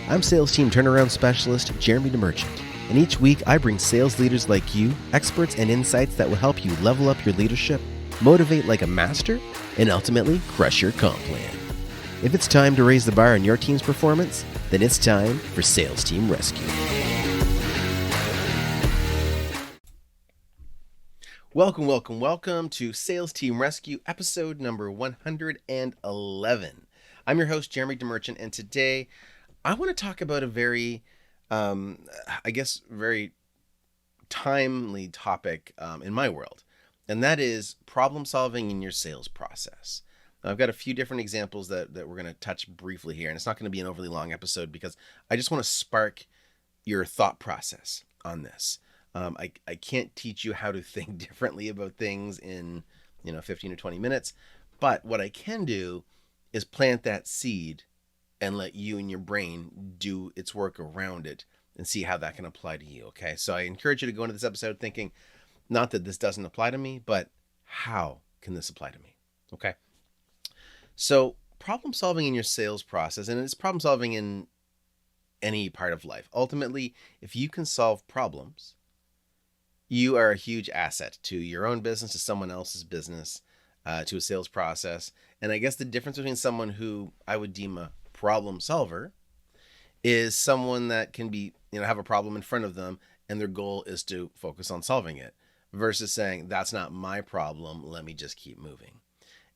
I'm Sales Team Turnaround Specialist Jeremy DeMerchant, and each week I bring sales leaders like you experts and insights that will help you level up your leadership, motivate like a master, and ultimately crush your comp plan. If it's time to raise the bar on your team's performance, then it's time for Sales Team Rescue. Welcome to Sales Team Rescue, episode number 111. I'm your host, Jeremy DeMerchant, and today I want to talk about a very, very timely topic in my world, and that is problem solving in your sales process. Now, I've got a few different examples that we're going to touch briefly here, and it's not going to be an overly long episode because I just want to spark your thought process on this. I can't teach you how to think differently about things in 15 to 20 minutes, but what I can do is plant that seed and let you and your brain do its work around it and see how that can apply to you. Okay. So I encourage you to go into this episode thinking, not that this doesn't apply to me, but how can this apply to me? Okay. So problem solving in your sales process, and it's problem solving in any part of life. Ultimately, if you can solve problems, you are a huge asset to your own business, to someone else's business, to a sales process. And I guess the difference between someone who I would deem a problem solver is someone that can be, have a problem in front of them and their goal is to focus on solving it versus saying, that's not my problem, let me just keep moving.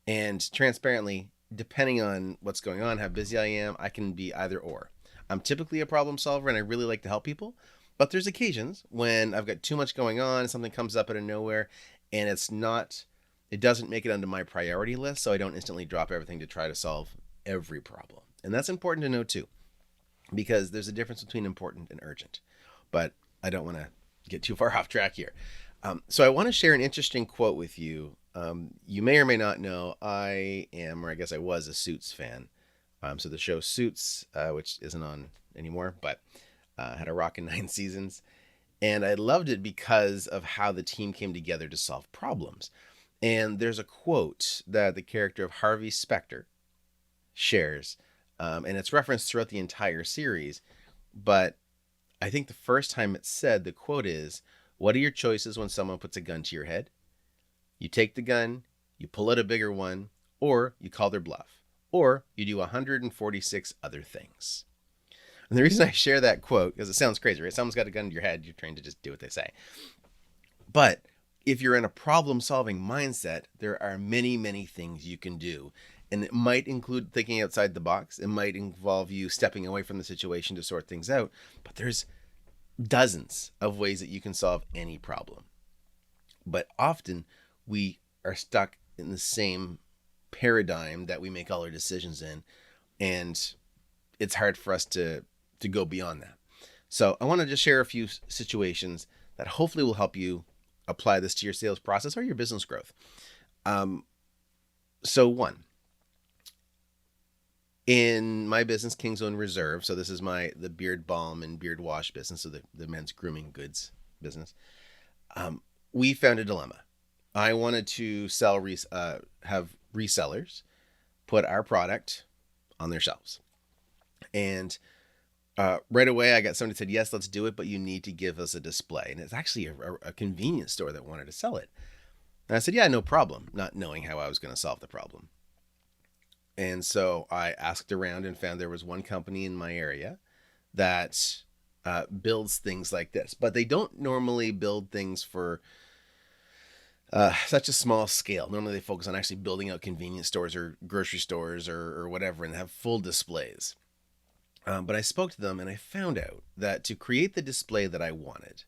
And transparently, depending on what's going on, how busy I am, I can be either or. I'm typically a problem solver and I really like to help people, but there's occasions when I've got too much going on, something comes up out of nowhere and it doesn't make it onto my priority list, so I don't instantly drop everything to try to solve every problem. And that's important to know too, because there's a difference between important and urgent, but I don't want to get too far off track here. So I want to share an interesting quote with you. You may or may not know, I was a Suits fan. So the show Suits, which isn't on anymore, but had a rockin' 9 seasons. And I loved it because of how the team came together to solve problems. And there's a quote that the character of Harvey Specter shares, and it's referenced throughout the entire series, but I think the first time it's said, the quote is, what are your choices when someone puts a gun to your head? You take the gun, you pull out a bigger one, or you call their bluff, or you do 146 other things. And the reason I share that quote, because it sounds crazy, right? Someone's got a gun to your head, you're trained to just do what they say. But if you're in a problem-solving mindset, there are many, many things you can do. And it might include thinking outside the box. It might involve you stepping away from the situation to sort things out. But there's dozens of ways that you can solve any problem. But often we are stuck in the same paradigm that we make all our decisions in. And it's hard for us to go beyond that. So I want to just share a few situations that hopefully will help you apply this to your sales process or your business growth. So one, in my business, King's Own Reserve, so this is the beard balm and beard wash business, so the men's grooming goods business, we found a dilemma. I wanted to have resellers put our product on their shelves. And right away, I got somebody who said, yes, let's do it, but you need to give us a display. And it's actually a convenience store that wanted to sell it. And I said, yeah, no problem, not knowing how I was going to solve the problem. And so I asked around and found there was one company in my area that builds things like this, but they don't normally build things for such a small scale. Normally they focus on actually building out convenience stores or grocery stores or whatever and have full displays. But I spoke to them and I found out that to create the display that I wanted,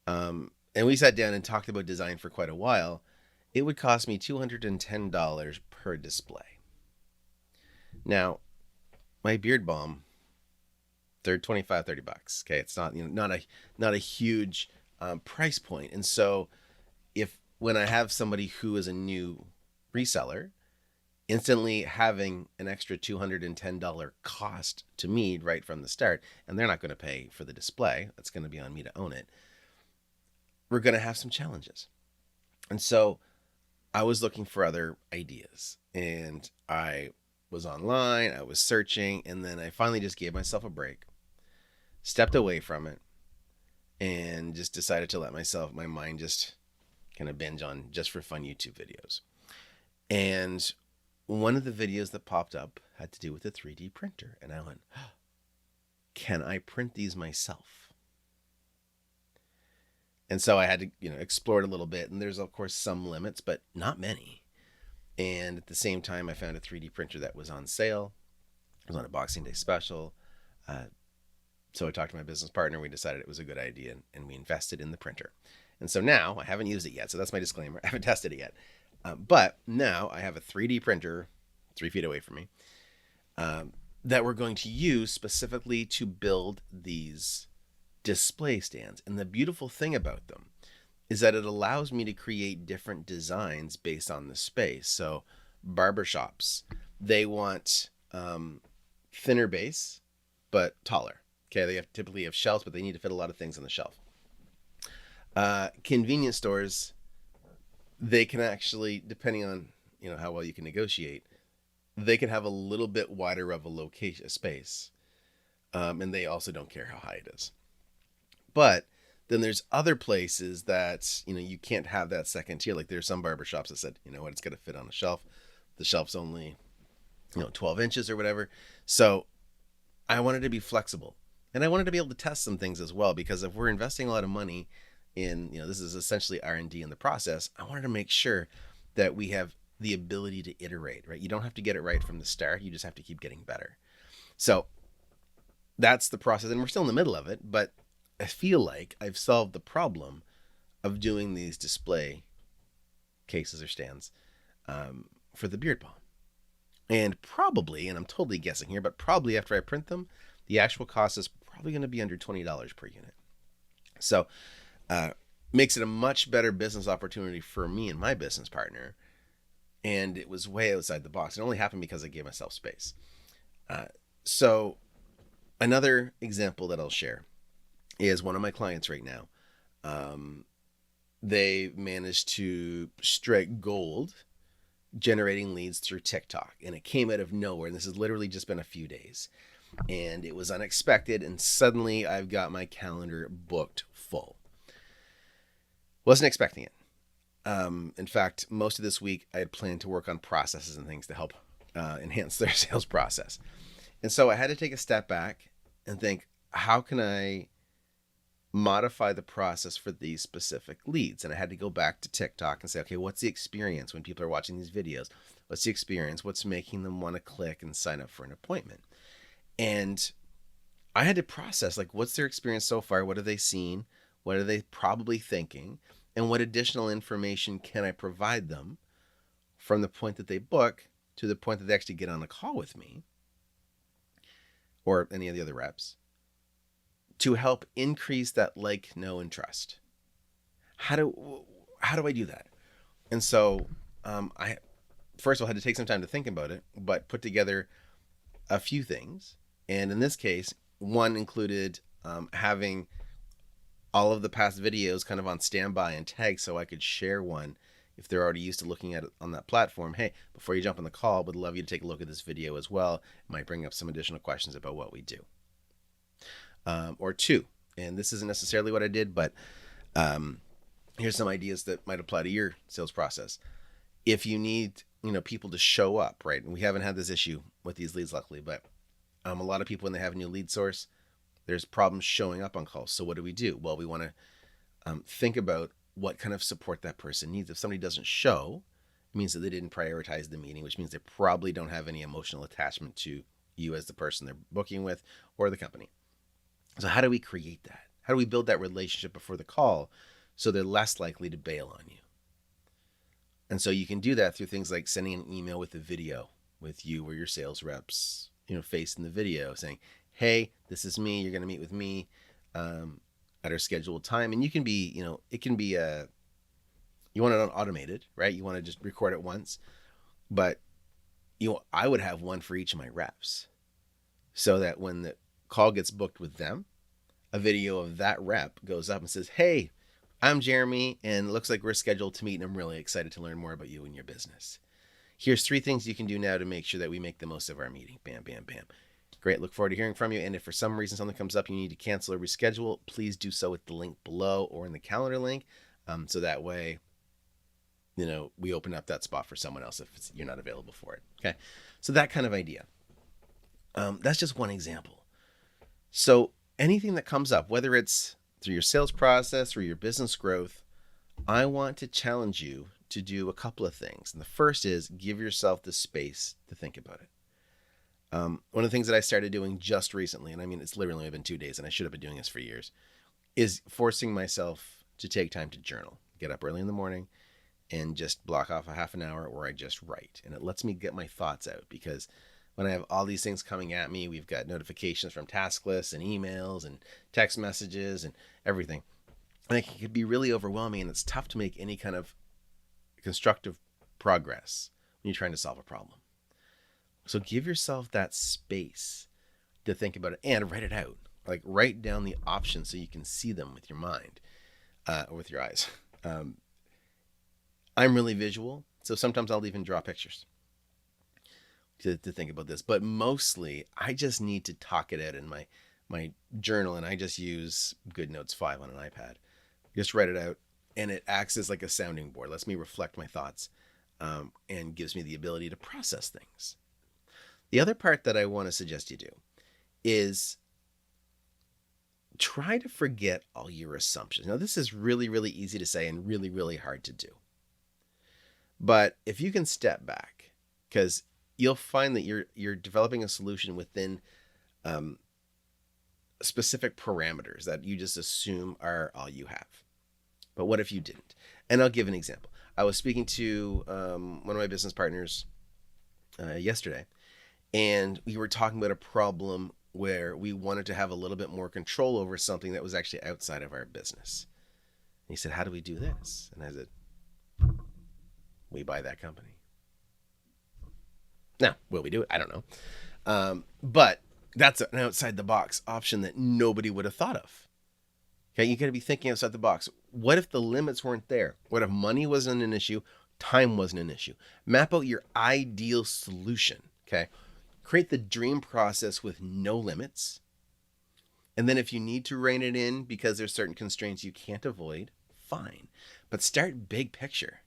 and we sat down and talked about design for quite a while, it would cost me $210 per display. Now, my beard balm, they're $25, $30. Okay, it's not not a huge price point, and so when I have somebody who is a new reseller, instantly having an extra $210 cost to me right from the start, and they're not going to pay for the display, that's going to be on me to own it, we're going to have some challenges. And so I was looking for other ideas, and I was online, I was searching, and then I finally just gave myself a break, stepped away from it, and just decided to let my mind just kind of binge on just for fun YouTube videos. And one of the videos that popped up had to do with a 3D printer. And I went, can I print these myself? And so I had to, explore it a little bit. And there's, of course, some limits, but not many. And at the same time, I found a 3D printer that was on sale. It was on a Boxing Day special. So I talked to my business partner. We decided it was a good idea, and we invested in the printer. And so now I haven't used it yet. So that's my disclaimer. I haven't tested it yet. But now I have a 3D printer 3 feet away from me that we're going to use specifically to build these display stands. And the beautiful thing about them is that it allows me to create different designs based on the space. So barbershops, they want thinner base, but taller. Okay, they typically have shelves, but they need to fit a lot of things on the shelf. Convenience stores, they can actually, depending on how well you can negotiate, they can have a little bit wider of a location space, and they also don't care how high it is. But then there's other places that you can't have that second tier. Like there's some barbershops that said, it's going to fit on a shelf. The shelf's only 12 inches or whatever. So I wanted to be flexible, and I wanted to be able to test some things as well, because if we're investing a lot of money in, this is essentially R&D in the process, I wanted to make sure that we have the ability to iterate, right? You don't have to get it right from the start. You just have to keep getting better. So that's the process, and we're still in the middle of it, but I feel like I've solved the problem of doing these display cases or stands for the Beard Balm. And probably, and I'm totally guessing here, but probably after I print them, the actual cost is probably going to be under $20 per unit. So makes it a much better business opportunity for me and my business partner. And it was way outside the box. It only happened because I gave myself space. So another example that I'll share is one of my clients right now. They managed to strike gold generating leads through TikTok, and it came out of nowhere. And this has literally just been a few days, and it was unexpected. And suddenly I've got my calendar booked full. Wasn't expecting it. In fact, most of this week I had planned to work on processes and things to help enhance their sales process. And so I had to take a step back and think, how can I modify the process for these specific leads? And I had to go back to TikTok and say, okay, what's the experience when people are watching these videos? What's the experience? What's making them want to click and sign up for an appointment? And I had to process, like, what's their experience so far? What have they seen? What are they probably thinking? And what additional information can I provide them from the point that they book to the point that they actually get on a call with me or any of the other reps to help increase that like, know, and trust? How do I do that? And so I first of all had to take some time to think about it, but put together a few things. And in this case, one included having all of the past videos kind of on standby and tagged so I could share one if they're already used to looking at it on that platform. Hey, before you jump on the call, would love you to take a look at this video as well. It might bring up some additional questions about what we do. Or two, and this isn't necessarily what I did, but here's some ideas that might apply to your sales process. If you need, people to show up, right? And we haven't had this issue with these leads, luckily, but a lot of people, when they have a new lead source, there's problems showing up on calls. So what do? Well, we want to think about what kind of support that person needs. If somebody doesn't show, it means that they didn't prioritize the meeting, which means they probably don't have any emotional attachment to you as the person they're booking with or the company. So how do we create that? How do we build that relationship before the call so they're less likely to bail on you? And so you can do that through things like sending an email with a video with you or your sales reps, face in the video saying, hey, this is me. You're going to meet with me at our scheduled time. And you can be, it can be you want it automated, right? You want to just record it once. But, I would have one for each of my reps so that when the call gets booked with them, a video of that rep goes up and says, hey, I'm Jeremy, and it looks like we're scheduled to meet, and I'm really excited to learn more about you and your business. Here's 3 things you can do now to make sure that we make the most of our meeting. Bam, bam, bam. Great. Look forward to hearing from you. And if for some reason something comes up, you need to cancel or reschedule, please do so with the link below or in the calendar link. So that way, we open up that spot for someone else if you're not available for it. Okay. So that kind of idea. That's just one example. So anything that comes up, whether it's through your sales process or your business growth, I want to challenge you to do a couple of things. And the first is give yourself the space to think about it. One of the things that I started doing just recently, and I mean, it's literally only been 2 days and I should have been doing this for years, is forcing myself to take time to journal. Get up early in the morning and just block off a half an hour where I just write. And it lets me get my thoughts out, because when I have all these things coming at me, we've got notifications from task lists and emails and text messages and everything. And it can be really overwhelming, and it's tough to make any kind of constructive progress when you're trying to solve a problem. So give yourself that space to think about it and write it out. Like, write down the options so you can see them with your mind, or with your eyes. I'm really visual, so sometimes I'll even draw pictures to think about this. But mostly, I just need to talk it out in my journal, and I just use GoodNotes 5 on an iPad. Just write it out, and it acts as like a sounding board, lets me reflect my thoughts, and gives me the ability to process things. The other part that I want to suggest you do is try to forget all your assumptions. Now, this is really, really easy to say and really, really hard to do. But if you can step back, because you'll find that you're developing a solution within specific parameters that you just assume are all you have. But what if you didn't? And I'll give an example. I was speaking to one of my business partners yesterday, and we were talking about a problem where we wanted to have a little bit more control over something that was actually outside of our business. And he said, "How do we do this?" And I said, "We buy that company." Now, will we do it? I don't know. But that's an outside the box option that nobody would have thought of. Okay, you got to be thinking outside the box. What if the limits weren't there? What if money wasn't an issue? Time wasn't an issue? Map out your ideal solution. Okay, create the dream process with no limits. And then if you need to rein it in because there's certain constraints you can't avoid, fine. But start big picture.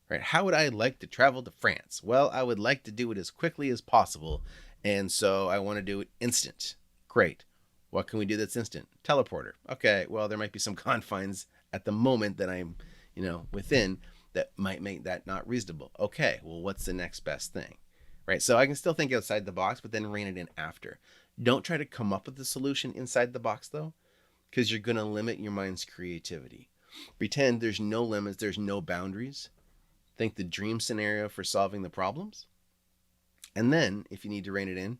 Right? How would I like to travel to France? Well, I would like to do it as quickly as possible. And so I want to do it instant. Great. What can we do that's instant? Teleporter. Okay, well, there might be some confines at the moment that I'm, within that might make that not reasonable. Okay, well, what's the next best thing? Right? So I can still think outside the box, but then rein it in after. Don't try to come up with the solution inside the box, though, because you're going to limit your mind's creativity. Pretend there's no limits, there's no boundaries. Think the dream scenario for solving the problems. And then, if you need to rein it in,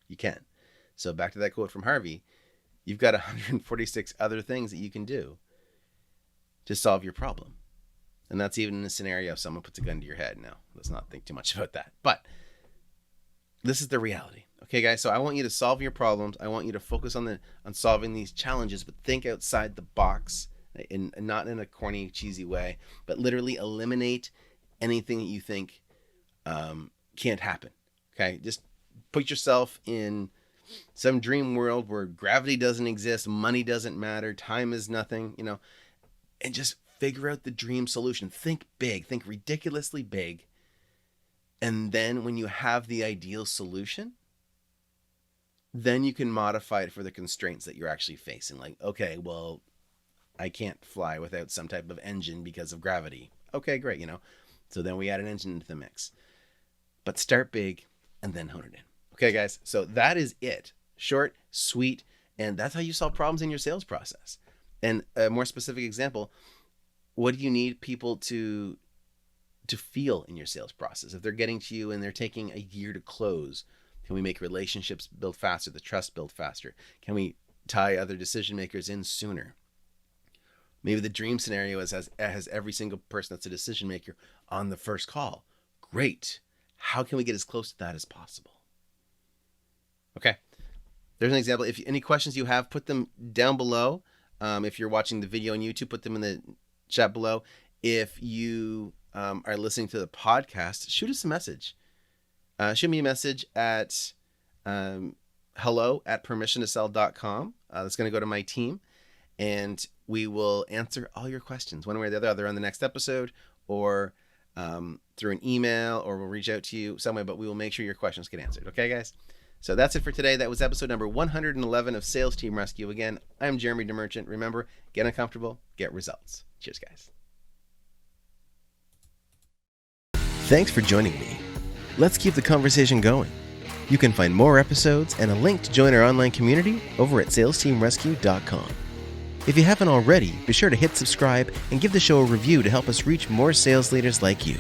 you can. So back to that quote from Harvey, you've got 146 other things that you can do to solve your problem. And that's even in a scenario if someone puts a gun to your head. Now, let's not think too much about that. But this is the reality. Okay, guys, so I want you to solve your problems. I want you to focus on solving these challenges, but think outside the box, and not in a corny, cheesy way, but literally eliminate anything that you think can't happen. Okay, just put yourself in some dream world where gravity doesn't exist, money doesn't matter, time is nothing, and just figure out the dream solution. Think big, think ridiculously big. And then when you have the ideal solution, then you can modify it for the constraints that you're actually facing. Like, okay, well, I can't fly without some type of engine because of gravity. Okay, great, So then we add an engine into the mix. But start big and then hone it in. Okay, guys, so that is it. Short, sweet, and that's how you solve problems in your sales process. And a more specific example, what do you need people to feel in your sales process? If they're getting to you and they're taking a year to close, can we make relationships build faster, the trust build faster? Can we tie other decision makers in sooner? Maybe the dream scenario has every single person that's a decision maker on the first call. Great. How can we get as close to that as possible? Okay. There's an example. If any questions you have, put them down below. If you're watching the video on YouTube, put them in the chat below. If you are listening to the podcast, shoot us a message. Shoot me a message at hello@permissiontosell.com. That's going to go to my team, and we will answer all your questions one way or the other, either on the next episode or through an email, or we'll reach out to you some way, but we will make sure your questions get answered. Okay, guys? So that's it for today. That was episode number 111 of Sales Team Rescue. Again, I'm Jeremy DeMerchant. Remember, get uncomfortable, get results. Cheers, guys. Thanks for joining me. Let's keep the conversation going. You can find more episodes and a link to join our online community over at salesteamrescue.com. If you haven't already, be sure to hit subscribe and give the show a review to help us reach more sales leaders like you.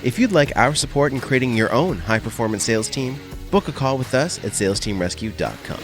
If you'd like our support in creating your own high-performance sales team, book a call with us at salesteamrescue.com.